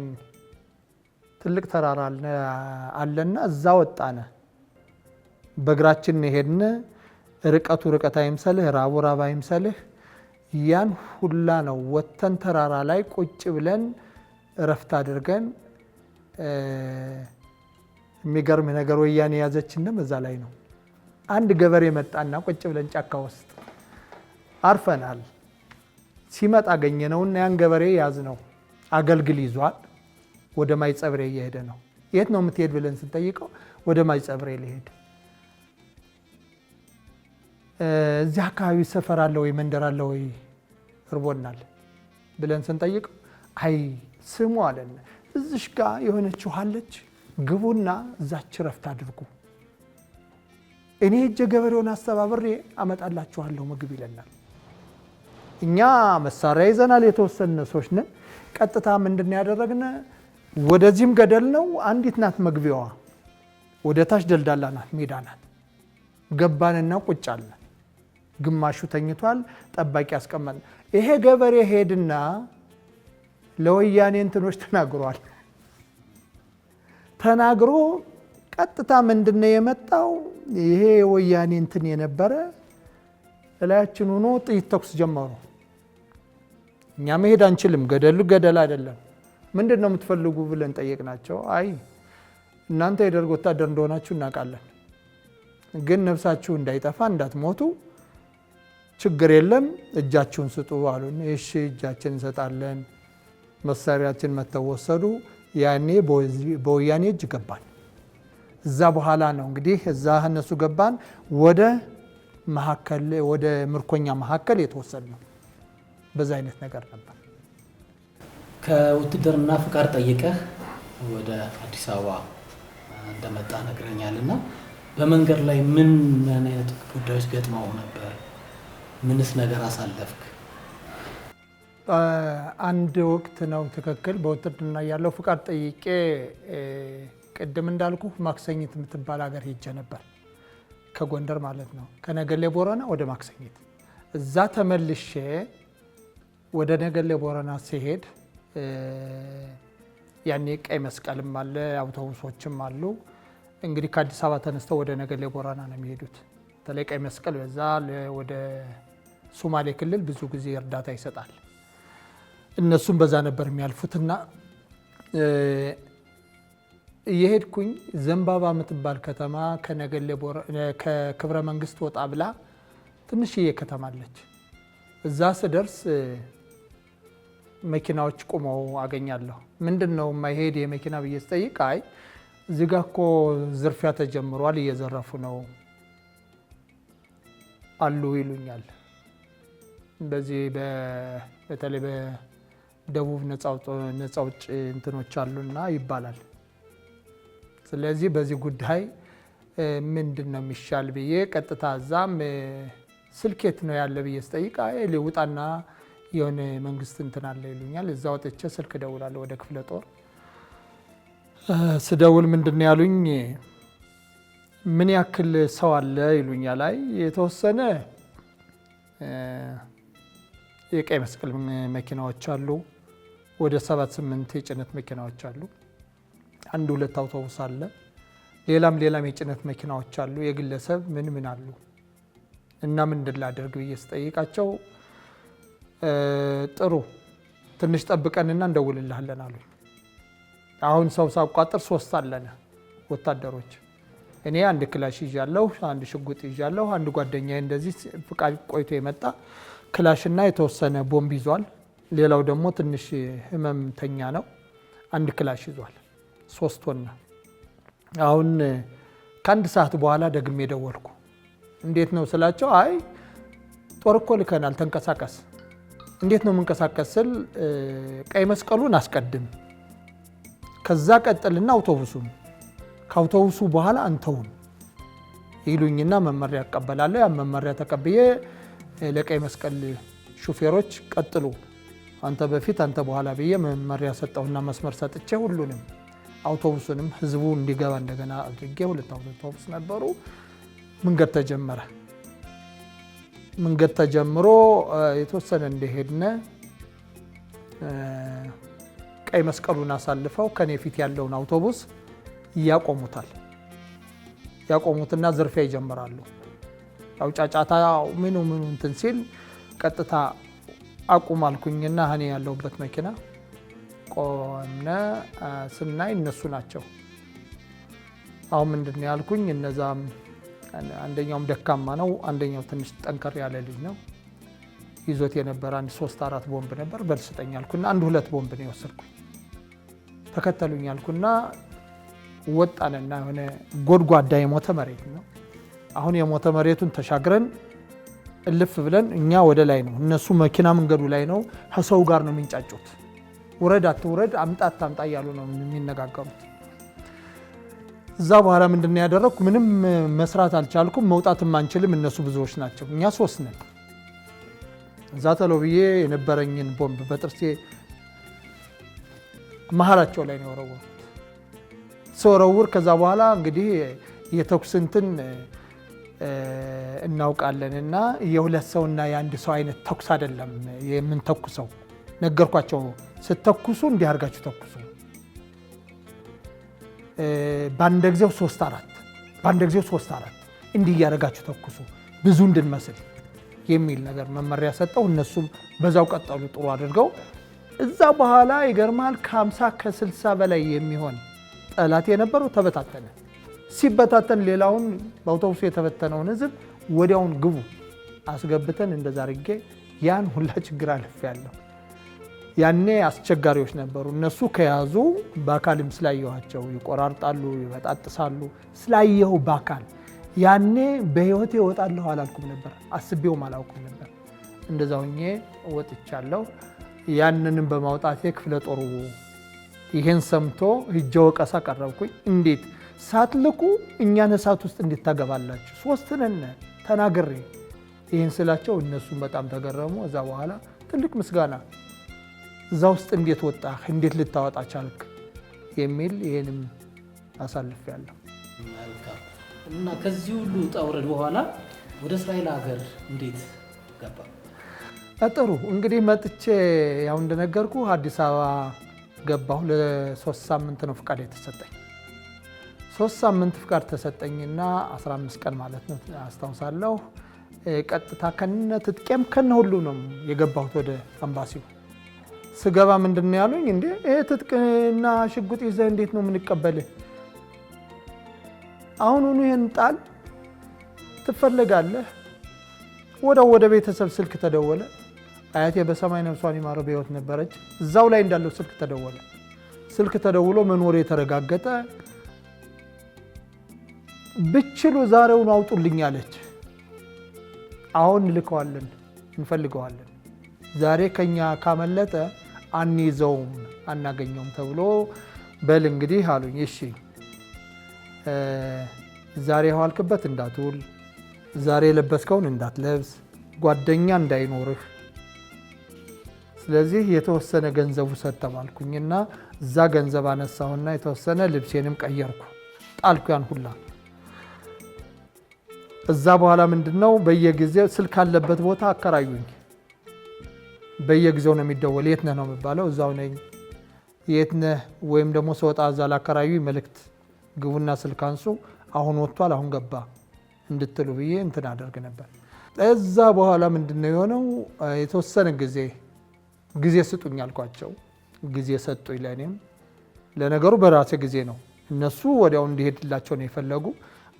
ትልቅ ተራራ አለና እዛ ወጣነ። በእግራችን ሄድን። ርቀቱ ርቀት አይምሰልህ፣ ራቡ ራብ አይምሰልህ። ያን ሁላ ነው ወተን ተራራ ላይ ቁጭ ብለን እረፍት አድርገን የሚገርም ነገር ወያኔ ያዘችንም እዛ ላይ ነው። አንድ ገበሬ መጣና ቁጭ ብለን ጫካ ውስጥ አርፈናል። ሲመጣ አገኘነውና ያን ገበሬ ያዝ ነው አገልግል ይዟል። ወደ ማይጸብሬ እየሄደ ነው። የት ነው የምትሄድ ብለን ስንጠይቀው ወደ ማይጸብሬ ሊሄድ። እዚህ አካባቢ ሰፈር አለ ወይ መንደር አለ ወይ እርቦናል ብለን ስንጠይቀው አይ ስሙ አለን። እዚሽ ጋር የሆነች ውሃ አለች፣ ግቡና እዛች ረፍት አድርጉ፣ እኔ እጀ ገበሬውን አስተባብሬ አመጣላችኋለሁ ምግብ ይለናል። እኛ መሳሪያ ይዘናል፣ የተወሰነ ሰዎች ነን። ቀጥታ ምንድን ያደረግነ ወደዚህም ገደል ነው፣ አንዲት ናት መግቢያዋ፣ ወደ ታች ደልዳላ ናት፣ ሜዳ ናት። ገባንና ቁጭ አልን። ግማሹ ተኝቷል፣ ጠባቂ ያስቀመጥን። ይሄ ገበሬ ሄድና ለወያኔ እንትኖች ተናግሮ ቀጥታ ምንድነው የመጣው ይሄ ወያኔ እንትን የነበረ እላያችን ሆኖ ጥይት ተኩስ ጀመሩ። እኛ መሄድ አንችልም፣ ገደሉ ገደል አይደለም። ምንድነው የምትፈልጉ ብለን ጠየቅናቸው። አይ እናንተ የደርግ ወታደር እንደሆናችሁ እናውቃለን፣ ግን ነፍሳችሁ እንዳይጠፋ እንዳትሞቱ ችግር የለም እጃችሁን ስጡ አሉን። እሺ እጃችን እንሰጣለን። መሳሪያችን መተው ወሰዱ። ያኔ በወያኔ እጅ ገባን። እዛ በኋላ ነው እንግዲህ እዛ እነሱ ገባን፣ ወደ ምርኮኛ መካከል የተወሰድ ነው። በዛ አይነት ነገር ነበር። ከውትድርና ፍቃድ ጠይቀህ ወደ አዲስ አበባ እንደመጣ ነግረኛልና በመንገድ ላይ ምን አይነት ጉዳዮች ገጥመው ነበር? ምንስ ነገር አሳለፍክ? አንድ ወቅት ነው ትክክል። በውትድርና ያለው ፍቃድ ጠይቄ ቅድም እንዳልኩ ማክሰኝት የምትባል ሀገር ሄጄ ነበር፣ ከጎንደር ማለት ነው። ከነገሌ ቦረና ወደ ማክሰኝት። እዛ ተመልሼ ወደ ነገሌ ቦረና ሲሄድ ያኔ ቀይ መስቀልም አለ፣ አውቶቡሶችም አሉ። እንግዲህ ከአዲስ አበባ ተነስተው ወደ ነገሌ ቦረና ነው የሚሄዱት። በተለይ ቀይ መስቀል በዛ ወደ ሶማሌ ክልል ብዙ ጊዜ እርዳታ ይሰጣል። እነሱም በዛ ነበር የሚያልፉትና እየሄድኩኝ ዘንባባ የምትባል ከተማ ከክብረ መንግስት ወጣ ብላ ትንሽዬ ከተማ አለች። እዛ ስደርስ መኪናዎች ቁመው አገኛለሁ። ምንድን ነው የማይሄድ የመኪና ብዬ ስጠይቅ አይ እዚህ ጋ እኮ ዝርፊያ ተጀምሯል፣ እየዘረፉ ነው አሉ ይሉኛል። በዚህ በተለይ በደቡብ ነፃ አውጪ እንትኖች አሉና ይባላል። ስለዚህ በዚህ ጉዳይ ምንድን ነው የሚሻል ብዬ ቀጥታ እዛም ስልኬት ነው ያለ ብዬ ስጠይቅ ውጣና የሆነ መንግስት እንትን አለ ይሉኛል። እዛ ወጥቼ ስልክ ደውላለሁ ወደ ክፍለ ጦር። ስደውል ምንድን ነው ያሉኝ፣ ምን ያክል ሰው አለ ይሉኛል። አይ የተወሰነ የቀይ መስቀል መኪናዎች አሉ፣ ወደ 7-8 የጭነት መኪናዎች አሉ፣ 1-2 አውቶቡስ አለ፣ ሌላም የጭነት መኪናዎች አሉ፣ የግለሰብ ምን አሉ እና ምንድን ላደርግ ብዬ ስጠይቃቸው ጥሩ ትንሽ ጠብቀንና እንደውልልሃለን አሉኝ። አሁን ሰው ሳቋጥር 3 አለን ወታደሮች። እኔ 1 ክላሽ ይዣለሁ፣ 1 ሽጉጥ ይዣለሁ። አንድ ጓደኛዬ እንደዚህ ፍቃድ ቆይቶ የመጣ ክላሽና የተወሰነ ቦምብ ይዟል። ሌላው ደግሞ ትንሽ ህመምተኛ ነው፣ 1 ክላሽ ይዟል። 3 ሆነ። አሁን ከ1 ሰዓት በኋላ ደግሜ ደወልኩ። እንዴት ነው ስላቸው፣ አይ ጦር እኮ ልከናል ተንቀሳቀስ። እንዴት ነው የምንቀሳቀስ ስል ቀይ መስቀሉን አስቀድም፣ ከዛ ቀጥልና አውቶቡሱን፣ ከአውቶቡሱ በኋላ አንተውን ይሉኝና መመሪያ እቀበላለሁ። ያ መመሪያ ተቀብዬ ለቀይ መስቀል ሹፌሮች ቀጥሉ፣ አንተ በፊት አንተ በኋላ ብዬ መመሪያ ሰጠሁና መስመር ሰጥቼ ሁሉንም አውቶቡስንም ህዝቡ እንዲገባ እንደገና አድርጌ 2 አውቶቡስ ነበሩ። መንገድ ተጀመረ። መንገድ ተጀምሮ የተወሰነ እንደሄድነ ቀይ መስቀሉን አሳልፈው ከኔ ፊት ያለውን አውቶቡስ ያቆሙታል። ያቆሙትና ዝርፊያ ይጀምራሉ። ያው ጫጫታ ምኑ እንትን ሲል ቀጥታ አቁም አልኩኝና እኔ ያለሁበት መኪና ቆምነ። ስናይ እነሱ ናቸው። አሁን ምንድን ነው ያልኩኝ፣ እነዛም አንደኛውም ደካማ ነው፣ አንደኛው ትንሽ ጠንከር ያለ ልጅ ነው። ይዞት የነበረ 3-4 ቦምብ ነበር። በልስጠኝ አልኩና 1-2 ቦምብ ነው የወሰድኩኝ። ተከተሉኝ አልኩና ወጣንና የሆነ ጎድጓዳ የሞተ መሬት ነው። አሁን የሞተ መሬቱን ተሻግረን እልፍ ብለን እኛ ወደ ላይ ነው፣ እነሱ መኪና መንገዱ ላይ ነው። ከሰው ጋር ነው የሚንጫጩት። ውረድ አትውረድ፣ አምጣ አታምጣ እያሉ ነው የሚነጋገሩት። እዛ በኋላ ምንድነው ያደረኩ፣ ምንም መስራት አልቻልኩም። መውጣትም አንችልም፣ እነሱ ብዙዎች ናቸው፣ እኛ 3 ነን። እዛ ተለው ብዬ የነበረኝን ቦምብ በጥርሴ መሀላቸው ላይ ነው የወረወርኩት። ስወረውር ከዛ በኋላ እንግዲህ የተኩስ እንትን እናውቃለን እና የ2 ሰውና የ1 ሰው አይነት ተኩስ አይደለም የምንተኩሰው። ነገርኳቸው፣ ስትተኩሱ እንዲህ አድርጋችሁ ተኩሱ፣ በአንድ ጊዜው 3-4 እንዲህ እያደረጋችሁ ተኩሱ ብዙ እንድንመስል የሚል ነገር መመሪያ ሰጠው። እነሱም በዛው ቀጠሉ ጥሩ አድርገው። እዛ በኋላ ይገርማል ከ50 ከ60 በላይ የሚሆን ጠላት የነበረው ተበታተነ። ሲበታተን ሌላውን በአውቶቡሱ የተበተነውን ህዝብ ወዲያውን ግቡ አስገብተን እንደዛ አድርጌ ያን ሁላ ችግር አልፌያለሁ። ያኔ አስቸጋሪዎች ነበሩ። እነሱ ከያዙ በአካልም ስላየኋቸው ይቆራርጣሉ፣ ይበጣጥሳሉ። ስላየሁ በአካል ያኔ በህይወቴ እወጣለሁ አላልኩም ነበር፣ አስቤውም አላውቅም ነበር። እንደዛ ሆኜ ወጥቻለሁ። ያንንም በማውጣቴ ክፍለ ጦሩ ይሄን ሰምቶ ሂጄ ወቀሳ ቀረብኩኝ። እንዴት ሳትልኩ እኛን እሳት ውስጥ እንዴት ታገባላችሁ? 3 ነን ተናግሬ ይህን ስላቸው እነሱም በጣም ተገረሙ። እዛ በኋላ ትልቅ ምስጋና እዛ ውስጥ እንዴት ወጣህ፣ እንዴት ልታወጣ ቻልክ የሚል ይህንም አሳልፌያለሁ። መልካም። እና ከዚህ ሁሉ ውጣ ውረድ በኋላ ወደ እስራኤል ሀገር እንዴት ገባ? ጥሩ እንግዲህ መጥቼ ያው እንደነገርኩ አዲስ አበባ ገባሁ። ለ3 ሳምንት ነው ፍቃድ የተሰጠኝ። 3 ሳምንት ፍቃድ ተሰጠኝና 15 ቀን ማለት ነው አስታውሳለሁ። ቀጥታ ከነ ትጥቄም ከነ ሁሉ ነው የገባሁት ወደ አምባሲው። ስገባ ምንድን ነው ያሉኝ፣ እንዴ ይሄ ትጥቅና ሽጉጥ ይዘህ እንዴት ነው የምንቀበልህ? አሁኑኑ ይህን ጣል፣ ትፈልጋለህ። ወደ ቤተሰብ ስልክ ተደወለ። አያቴ በሰማይ ነፍሷን ይማረው በሕይወት ነበረች። እዛው ላይ እንዳለው ስልክ ተደወለ። ስልክ ተደውሎ መኖር የተረጋገጠ ብችሉ ዛሬውን አውጡልኝ አለች። አሁን ልከዋለን፣ እንፈልገዋለን። ዛሬ ከኛ ካመለጠ አንይዘውም፣ አናገኘውም ተብሎ በል እንግዲህ አሉኝ። እሺ ዛሬ የዋልክበት እንዳትውል፣ ዛሬ የለበስከውን እንዳትለብስ፣ ጓደኛ እንዳይኖርህ፣ ስለዚህ የተወሰነ ገንዘቡ ሰጥ ተባልኩኝና እዛ ገንዘብ አነሳሁና የተወሰነ ልብሴንም ቀየርኩ፣ ጣልኩ ያን ሁላ። እዛ በኋላ ምንድነው በየጊዜው ስልክ አለበት ቦታ አከራዩኝ። በየጊዜው ነው የሚደወል። የት ነህ ነው የሚባለው። እዛው ነኝ። የት ነህ ወይም ደግሞ ስወጣ እዛ ላከራዩኝ መልእክት ግቡና ስልክ አንሱ፣ አሁን ወጥቷል፣ አሁን ገባ እንድትሉ ብዬ እንትን አደርግ ነበር። እዛ በኋላ ምንድነው የሆነው? የተወሰነ ጊዜ ስጡኝ አልኳቸው። ጊዜ ሰጡኝ። ለእኔም ለነገሩ በራሴ ጊዜ ነው። እነሱ ወዲያው እንዲሄድላቸው ነው የፈለጉ።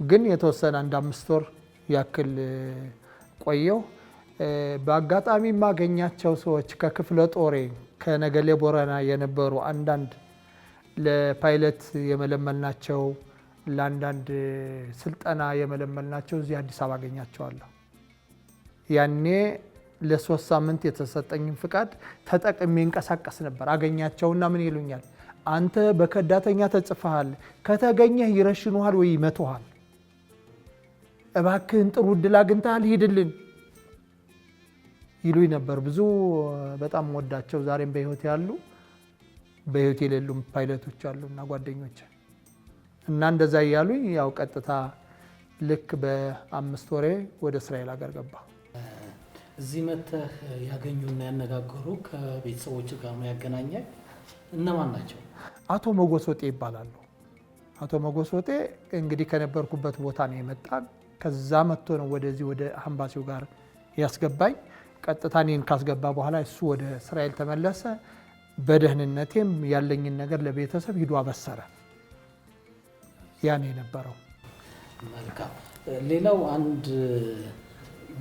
ግን የተወሰነ 1-5 ወር ያክል ቆየው። በአጋጣሚ የማገኛቸው ሰዎች ከክፍለ ጦሬ ከነገሌ ቦረና የነበሩ አንዳንድ ለፓይለት የመለመልናቸው ለአንዳንድ ስልጠና የመለመልናቸው እዚህ አዲስ አበባ አገኛቸዋለሁ። ያኔ ለ3 ሳምንት የተሰጠኝን ፍቃድ ተጠቅሜ እንቀሳቀስ ነበር። አገኛቸውና ምን ይሉኛል? አንተ በከዳተኛ ተጽፈሃል፣ ከተገኘህ ይረሽኑሃል ወይ ይመቱሃል። እባክህን ጥሩ እድል አግኝተሃል፣ ሂድልን ይሉኝ ነበር። ብዙ በጣም ወዳቸው ዛሬም በህይወት ያሉ በህይወት የሌሉም ፓይለቶች አሉ እና ጓደኞች እና እንደዛ እያሉኝ ያው ቀጥታ ልክ በ5 ወሬ ወደ እስራኤል ሀገር ገባሁ። እዚህ መጥተህ ያገኙና ያነጋገሩ ከቤተሰቦች ጋር ነው ያገናኘ? እነማን ናቸው? አቶ መጎስ ወጤ ይባላሉ። አቶ መጎስ ወጤ እንግዲህ ከነበርኩበት ቦታ ነው የመጣን። ከዛ መጥቶ ነው ወደዚህ ወደ አምባሲው ጋር ያስገባኝ። ቀጥታ እኔን ካስገባ በኋላ እሱ ወደ እስራኤል ተመለሰ። በደህንነቴም ያለኝን ነገር ለቤተሰብ ሂዶ አበሰረ። ያን የነበረው። መልካም። ሌላው አንድ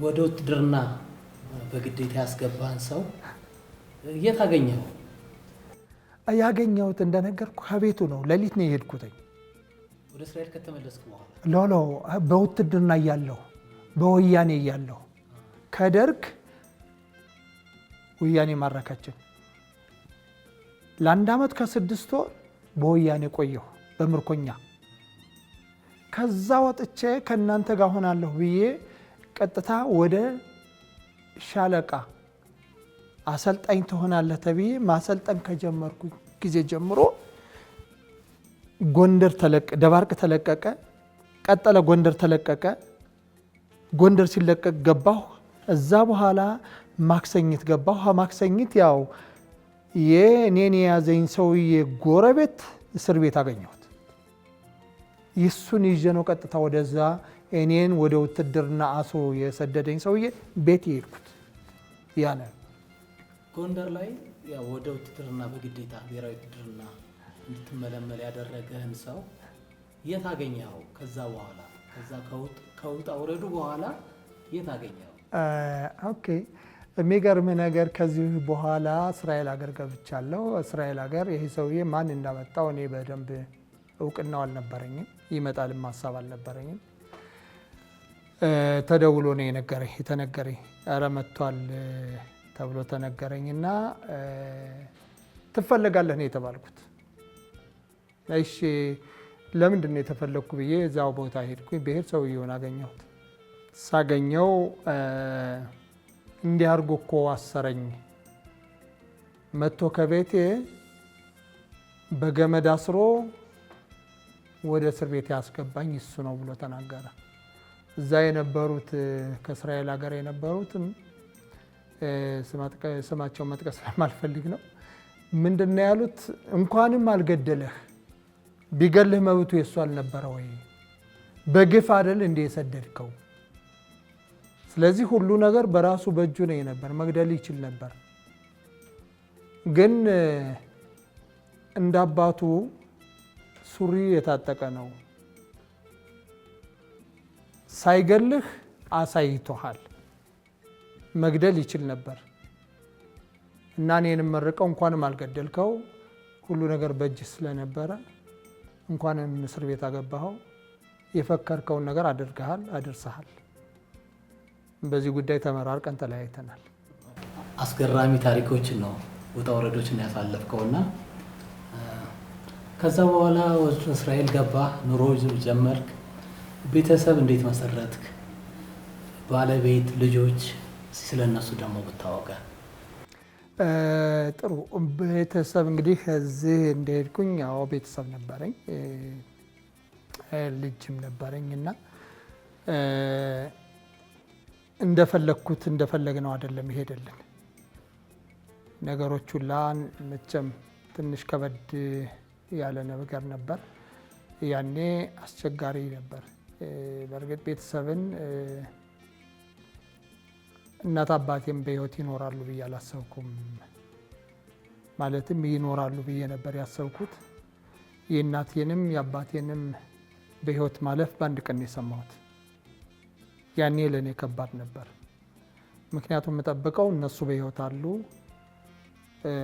ወደ ውትድርና በግዴታ ያስገባን ሰው የት አገኘው? ያገኘሁት እንደነገርኩ ከቤቱ ነው። ሌሊት ነው የሄድኩትኝ። ወደ እስራኤል ከተመለስኩ በኋላ ሎሎ በውትድርና እያለሁ በወያኔ እያለሁ ከደርግ ወያኔ ማረካችን ለ1 ዓመት ከ6 ወር በወያኔ ቆየሁ በምርኮኛ። ከዛ ወጥቼ ከእናንተ ጋር ሆናለሁ ብዬ ቀጥታ ወደ ሻለቃ አሰልጣኝ ትሆናለህ ተብዬ ማሰልጠን ከጀመርኩ ጊዜ ጀምሮ ጎንደር ደባርቅ ተለቀቀ፣ ቀጠለ ጎንደር ተለቀቀ። ጎንደር ሲለቀቅ ገባሁ። እዛ በኋላ ማክሰኝት ገባሁ። ማክሰኝት ያው የኔን የያዘኝ ሰውዬ ጎረቤት እስር ቤት አገኘሁት። ይሱን ይዤ ነው ቀጥታ ወደዛ እኔን ወደ ውትድርና አስሮ የሰደደኝ ሰውዬ ቤት የሄድኩት። ያነ ጎንደር ላይ ያው ወደ ውትድርና በግዴታ ብሔራዊ ውትድርና እንድትመለመል ያደረገህን ሰው የት አገኘኸው? ከዛ በኋላ ከውጣ ውረዱ በኋላ የት አገኘኸው? ኦኬ የሚገርም ነገር ከዚህ በኋላ እስራኤል ሀገር ገብቻለሁ። እስራኤል ሀገር ይሄ ሰውዬ ማን እንዳመጣው እኔ በደንብ እውቅናው አልነበረኝም። ይመጣልም ሀሳብ አልነበረኝም። ተደውሎ ነው የተነገረኝ። ኧረ መጥቷል ተብሎ ተነገረኝና ትፈለጋለህ ነው የተባልኩት። እሺ ለምንድን ነው የተፈለግኩ ብዬ እዛው ቦታ ሄድኩኝ። ብሄድ ሰውዬውን አገኘሁት። ሳገኘው እንዲህ አድርጎ እኮ አሰረኝ፣ መጥቶ ከቤቴ በገመድ አስሮ ወደ እስር ቤት ያስገባኝ እሱ ነው ብሎ ተናገረ። እዛ የነበሩት ከእስራኤል ሀገር የነበሩትም ስማቸውን መጥቀስ ስለማልፈልግ ነው። ምንድን ነው ያሉት? እንኳንም አልገደለህ፣ ቢገልህ መብቱ የሱ አልነበረ ወይ? በግፍ አይደል እንደ የሰደድከው? ስለዚህ ሁሉ ነገር በራሱ በእጁ ነው የነበር፣ መግደል ይችል ነበር። ግን እንደ አባቱ ሱሪ የታጠቀ ነው። ሳይገልህ አሳይቶሃል። መግደል ይችል ነበር እና እኔንም መርቀው እንኳንም አልገደልከው፣ ሁሉ ነገር በእጅ ስለነበረ እንኳንም እስር ቤት አገባኸው፣ የፈከርከውን ነገር አድርገሃል፣ አድርሰሃል። በዚህ ጉዳይ ተመራርቀን ተለያይተናል። አስገራሚ ታሪኮችን ነው ውጣ ውረዶችን ያሳለፍከውና ከዛ በኋላ ወደ እስራኤል ገባ፣ ኑሮ ጀመርክ። ቤተሰብ እንዴት መሰረትክ? ባለቤት፣ ልጆች፣ ስለነሱ ደግሞ ብታወቀ። ጥሩ ቤተሰብ እንግዲህ እዚህ እንደሄድኩኝ ያው ቤተሰብ ነበረኝ፣ ልጅም ነበረኝ እና እንደፈለግነው አይደለም ይሄደልን ነገሮች ሁላ መቼም ትንሽ ከበድ ያለ ነገር ነበር። ያኔ አስቸጋሪ ነበር። በእርግጥ ቤተሰብን እናት አባቴም በህይወት ይኖራሉ ብዬ አላሰብኩም። ማለትም ይኖራሉ ብዬ ነበር ያሰብኩት። የእናቴንም የአባቴንም በህይወት ማለፍ በአንድ ቀን የሰማሁት። ያኔ ለእኔ ከባድ ነበር። ምክንያቱም የምጠብቀው እነሱ በህይወት አሉ፣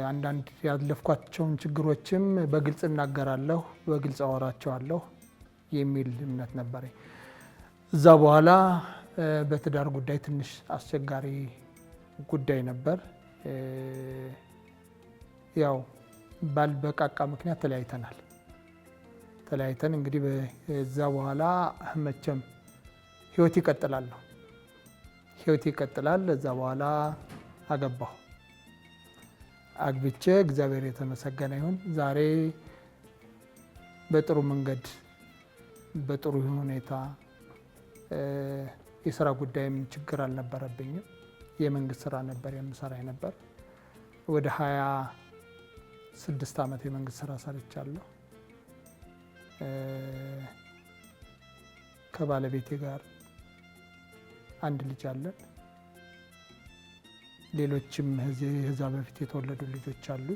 አንዳንድ ያለፍኳቸውን ችግሮችም በግልጽ እናገራለሁ፣ በግልጽ አወራቸዋለሁ የሚል እምነት ነበረኝ። እዛ በኋላ በትዳር ጉዳይ ትንሽ አስቸጋሪ ጉዳይ ነበር። ያው ባልበቃቃ ምክንያት ተለያይተን እንግዲህ በዛ በኋላ መቼም ህይወት ይቀጥላል ነው። ህይወት ይቀጥላል። እዛ በኋላ አገባሁ። አግብቼ እግዚአብሔር የተመሰገነ ይሁን ዛሬ በጥሩ መንገድ በጥሩ ሁኔታ የስራ ጉዳይም ችግር አልነበረብኝም። የመንግስት ስራ ነበር የምሰራ ነበር። ወደ 26 ዓመት የመንግስት ስራ ሰርቻለሁ። ከባለቤቴ ጋር አንድ ልጅ አለን። ሌሎችም ከዛ በፊት የተወለዱ ልጆች አሉ።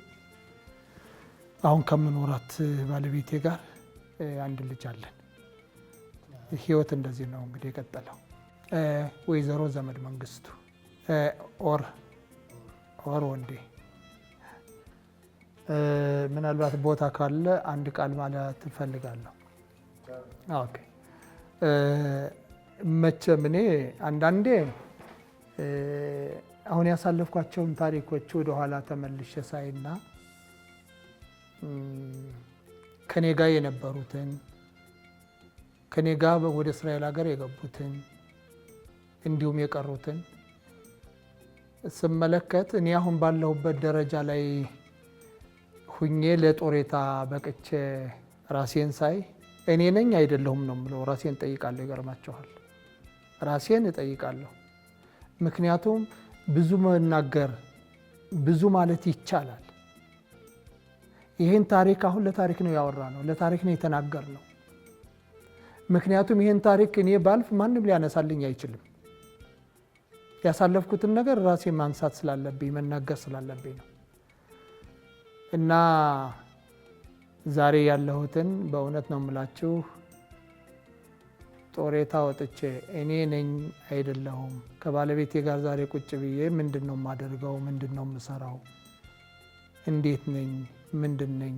አሁን ከምኖራት ባለቤቴ ጋር አንድ ልጅ አለን። ህይወት እንደዚህ ነው እንግዲህ የቀጠለው። ወይዘሮ ዘመድ መንግስቱ ኦር ወንዴ፣ ምናልባት ቦታ ካለ አንድ ቃል ማለት እፈልጋለሁ። ኦኬ። መቼም እኔ አንዳንዴ አሁን ያሳለፍኳቸውን ታሪኮች ወደኋላ ተመልሼ ሳይና ከኔ ጋር የነበሩትን ከኔ ጋር ወደ እስራኤል ሀገር የገቡትን እንዲሁም የቀሩትን ስመለከት እኔ አሁን ባለሁበት ደረጃ ላይ ሁኜ ለጦሬታ በቅቼ ራሴን ሳይ እኔ ነኝ አይደለሁም ነው የምለው። ራሴን እጠይቃለሁ። ይገርማችኋል፣ ራሴን እጠይቃለሁ። ምክንያቱም ብዙ መናገር ብዙ ማለት ይቻላል። ይህን ታሪክ አሁን ለታሪክ ነው ያወራ ነው፣ ለታሪክ ነው የተናገር ነው። ምክንያቱም ይህን ታሪክ እኔ ባልፍ ማንም ሊያነሳልኝ አይችልም። ያሳለፍኩትን ነገር ራሴ ማንሳት ስላለብኝ መናገር ስላለብኝ ነው። እና ዛሬ ያለሁትን በእውነት ነው የምላችሁ፣ ጦሬታ ወጥቼ እኔ ነኝ አይደለሁም ከባለቤቴ ጋር ዛሬ ቁጭ ብዬ ምንድን ነው የማደርገው፣ ምንድን ነው የምሰራው፣ እንዴት ነኝ፣ ምንድን ነኝ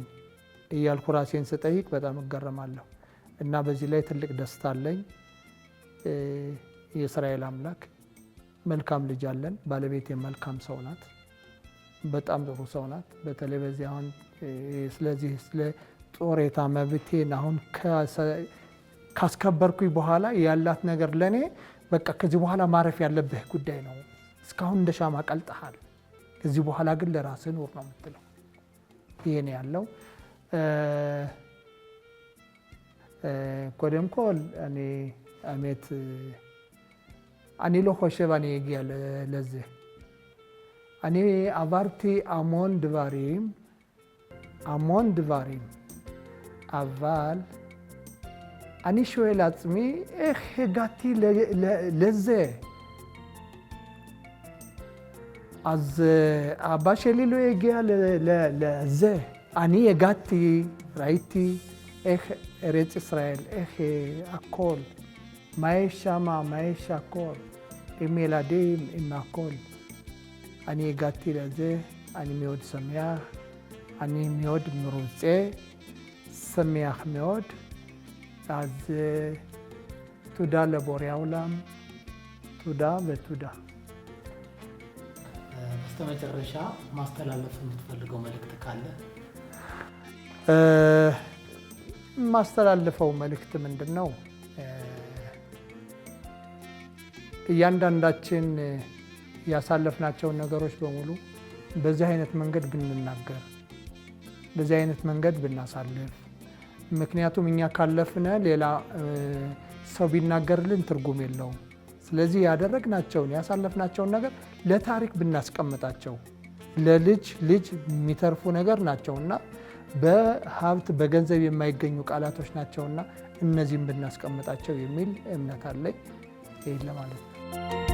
እያልኩ ራሴን ስጠይቅ በጣም እገረማለሁ። እና በዚህ ላይ ትልቅ ደስታ አለኝ። የእስራኤል አምላክ መልካም ልጅ አለን። ባለቤቴ መልካም ሰው ናት፣ በጣም ጥሩ ሰው ናት። በተለይ በዚህ አሁን ስለዚህ ስለ ጦሬታ መብቴን አሁን ካስከበርኩኝ በኋላ ያላት ነገር ለእኔ በቃ ከዚህ በኋላ ማረፍ ያለብህ ጉዳይ ነው። እስካሁን እንደ ሻማ ቀልጠሃል፣ ከዚህ በኋላ ግን ለራስህ ኑር ነው የምትለው። ይሄን ያለው קודם כל, האמת, אני לא חושב אני אגיע לזה. אני עברתי המון דברים, אבל אני שואל לעצמי, איך הגעתי לזה? אז אבא שלי לא הגיע לזה. אני הגעתי, ראיתי, איך ארץ ישראל, איך הכל, מה יש שם, מה יש הכל, עם ילדים, עם הכל. אני הגעתי לזה, אני מאוד שמח, אני מאוד מרוצה, שמח מאוד. אז תודה לבורא העולם, תודה ותודה. በስተመጨረሻ ማስተላለፍ የምትፈልገው መልእክት ካለ? ማስተላለፈው መልእክት ምንድን ነው? እያንዳንዳችን ያሳለፍናቸውን ነገሮች በሙሉ በዚህ አይነት መንገድ ብንናገር፣ በዚህ አይነት መንገድ ብናሳልፍ፣ ምክንያቱም እኛ ካለፍነ ሌላ ሰው ቢናገርልን ትርጉም የለውም። ስለዚህ ያደረግናቸውን ያሳለፍናቸውን ነገር ለታሪክ ብናስቀምጣቸው ለልጅ የሚተርፉ ነገር ናቸውና በሀብት በገንዘብ የማይገኙ ቃላቶች ናቸውና እነዚህም ብናስቀምጣቸው የሚል እምነት አለኝ። ይሄን ለማለት ነው።